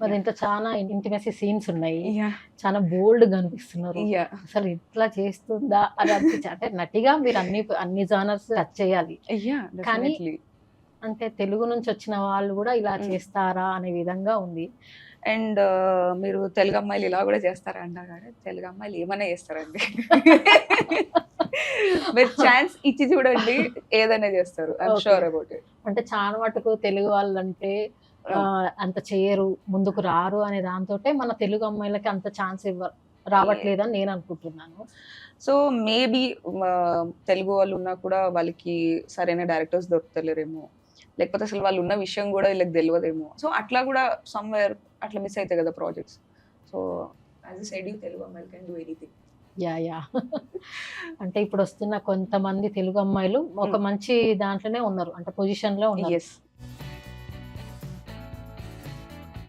దీంట్లో చాలా intimacy scenes ఉన్నాయి. యాహ్! చాలా బోల్డ్ కనిపిస్తున్నారు. యాహ్! అసలు ఇట్లా చేస్తుందా అని అనిపించి, అంటే నటిగా మీరు అన్ని జానర్స్ టచ్ చేయాలి. యాహ్! కానీ డెఫినెట్‌లీ. అంటే తెలుగు నుంచి వచ్చిన వాళ్ళు కూడా ఇలా హ్మ్. చేస్తారా అనే విధంగా ఉంది. అండ్ మీరు తెలుగు అమ్మాయిలు ఇలా గూడా చేస్తారా అన్నారు కదా! తెలుగు అమ్మాయిలు ఏమన్నా చేస్తారండి. మీరు ఛాన్స్ ఇచ్చి చూడండి ఏదైనా చేస్తారు. I am okay. Sure about it. అంటే చాలా మటుకు తెలుగు వాళ్ళంటే ఆ! అంత చేయరు, ముందుకు రారు అనే దాంతోటే మన తెలుగు అమ్మాయిలకి అంత ఛాన్స్ ఏ రావట్లేదని నేను అనుకుంటున్నాను. సో, మేబీ తెలుగు వాళ్ళున్నా కూడా వాళ్ళకి సరైన డైరెక్టర్స్ దొరుకుతలేరేమో. లేకపోతే అసలు వాళ్ళున్న విషయం గూడా వీళ్ళకి దెలవదేమో. సో, అట్లా గూడా సమ్‌వేర్ అట్లా మిస్ అయితాయి గదా! Projects. So, as I said you Telugu అమ్మాయిలు కెన్ డూ ఎనీథింగ్. యాహ్! అంటే ఇప్పుడొస్తున్న కొంతమంది తెలుగు అమ్మాయిలు ఒక హ్మ్. మంచి దాంట్లోనే ఉన్నారు. అంటే పొజిషన్‌లో ఉన్నారు. యెస్.